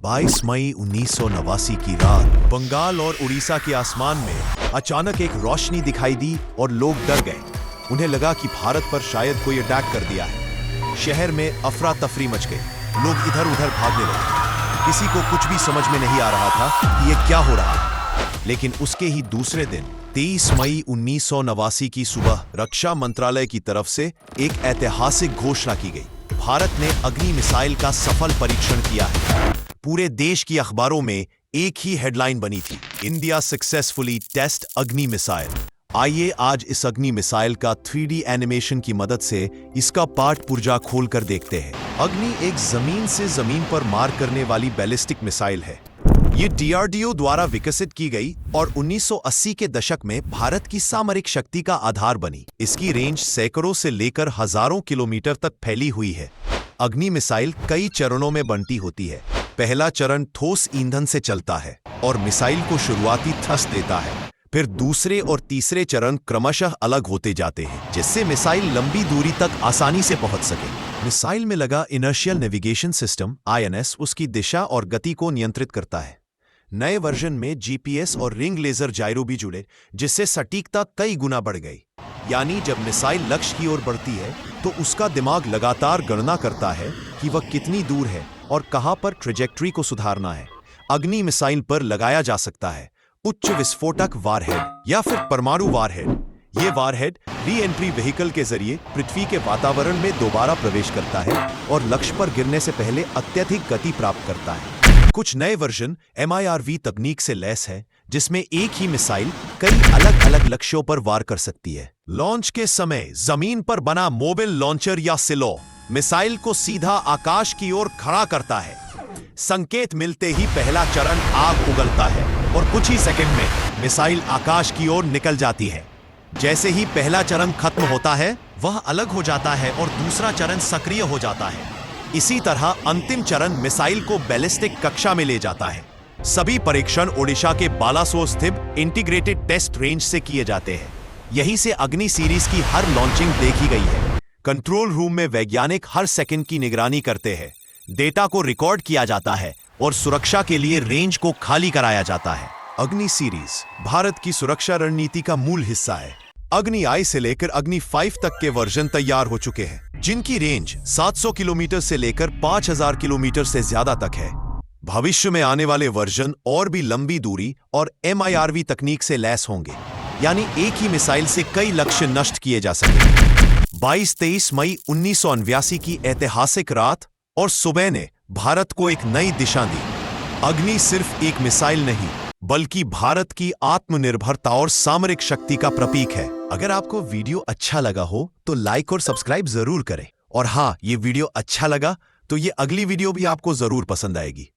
22 मई 1989 की रात बंगाल और उड़ीसा के आसमान में अचानक एक रोशनी दिखाई दी और लोग डर गए। उन्हें लगा कि भारत पर शायद कोई अटैक कर दिया है। शहर में अफरा तफरी मच गई, लोग इधर उधर भागने लगे। किसी को कुछ भी समझ में नहीं आ रहा था कि ये क्या हो रहा है। लेकिन उसके ही दूसरे दिन 23 मई 1989 की सुबह रक्षा मंत्रालय की तरफ से एक ऐतिहासिक घोषणा की गई। भारत ने अग्नि मिसाइल का सफल परीक्षण किया है। पूरे देश की अखबारों में एक ही हेडलाइन बनी थी, इंडिया सक्सेसफुली टेस्ट अग्नि मिसाइल। आइए आज इस अग्नि मिसाइल का 3D एनिमेशन की मदद से इसका पाठ पुर्जा खोलकर देखते हैं। अग्नि एक जमीन से जमीन पर मार करने वाली बैलिस्टिक मिसाइल है। ये DRDO द्वारा विकसित की गई और 1980 के दशक में भारत की सामरिक शक्ति का आधार बनी। इसकी रेंज सैकड़ों से लेकर हजारों किलोमीटर तक फैली हुई है। अग्नि मिसाइल कई चरणों में बंटी होती है। पहला चरण ठोस ईंधन से चलता है और मिसाइल को शुरुआती थ्रस्ट देता है। फिर दूसरे और तीसरे चरण क्रमशः अलग होते जाते हैं, जिससे मिसाइल लंबी दूरी तक आसानी से पहुंच सके। मिसाइल में लगा इनर्शियल नेविगेशन सिस्टम INS उसकी दिशा और गति को नियंत्रित करता है। नए वर्जन में GPS और रिंग लेजर जायरो भी जुड़े, जिससे सटीकता कई गुना बढ़ गई। यानी जब मिसाइल लक्ष्य की ओर बढ़ती है तो उसका दिमाग लगातार गणना करता है कि वह कितनी दूर है और कहां पर ट्रेजेक्ट्री को सुधारना है। अग्नि मिसाइल पर लगाया जा सकता है उच्च विस्फोटक वारहेड या फिर परमाणु वारहेड। ये वारहेड री एंट्री व्हीकल के जरिए पृथ्वी के वातावरण में दोबारा प्रवेश करता है और लक्ष्य पर गिरने से पहले अत्यधिक गति प्राप्त करता है। कुछ नए वर्जन MIRV तकनीक से लैस है, जिसमें एक ही मिसाइल कई अलग अलग लक्ष्यों पर वार कर सकती है। लॉन्च के समय जमीन पर बना मोबाइल लॉन्चर या सिलो मिसाइल को सीधा आकाश की ओर खड़ा करता है। संकेत मिलते ही पहला चरण आग उगलता है और कुछ ही सेकंड में मिसाइल आकाश की ओर निकल जाती है। जैसे ही पहला चरण खत्म होता है, वह अलग हो जाता है और दूसरा चरण सक्रिय हो जाता है। इसी तरह अंतिम चरण मिसाइल को बैलिस्टिक कक्षा में ले जाता है। सभी परीक्षण ओडिशा के बालासोर स्थित इंटीग्रेटेड टेस्ट रेंज से किए जाते हैं। यहीं से अग्नि सीरीज की हर लॉन्चिंग देखी गई है। कंट्रोल रूम में वैज्ञानिक हर सेकंड की निगरानी करते हैं। डेटा को रिकॉर्ड किया जाता है और सुरक्षा के लिए रेंज को खाली कराया जाता है। अग्नि सीरीज भारत की सुरक्षा रणनीति का मूल हिस्सा है। अग्नि I से लेकर अग्नि 5 तक के वर्जन तैयार हो चुके हैं, जिनकी रेंज 700 किलोमीटर से लेकर 5000 किलोमीटर से ज्यादा तक है। भविष्य में आने वाले वर्जन और भी लंबी दूरी और MIRV तकनीक से लैस होंगे, यानी एक ही मिसाइल से कई लक्ष्य नष्ट किए जा सकेंगे। 22-23 मई 1989 की ऐतिहासिक रात और सुबह ने भारत को एक नई दिशा दी। अग्नि सिर्फ एक मिसाइल नहीं, बल्कि भारत की आत्मनिर्भरता और सामरिक शक्ति का प्रतीक है। अगर आपको वीडियो अच्छा लगा हो तो लाइक और सब्सक्राइब जरूर करें। और हाँ, ये वीडियो अच्छा लगा तो ये अगली वीडियो भी आपको जरूर पसंद आएगी।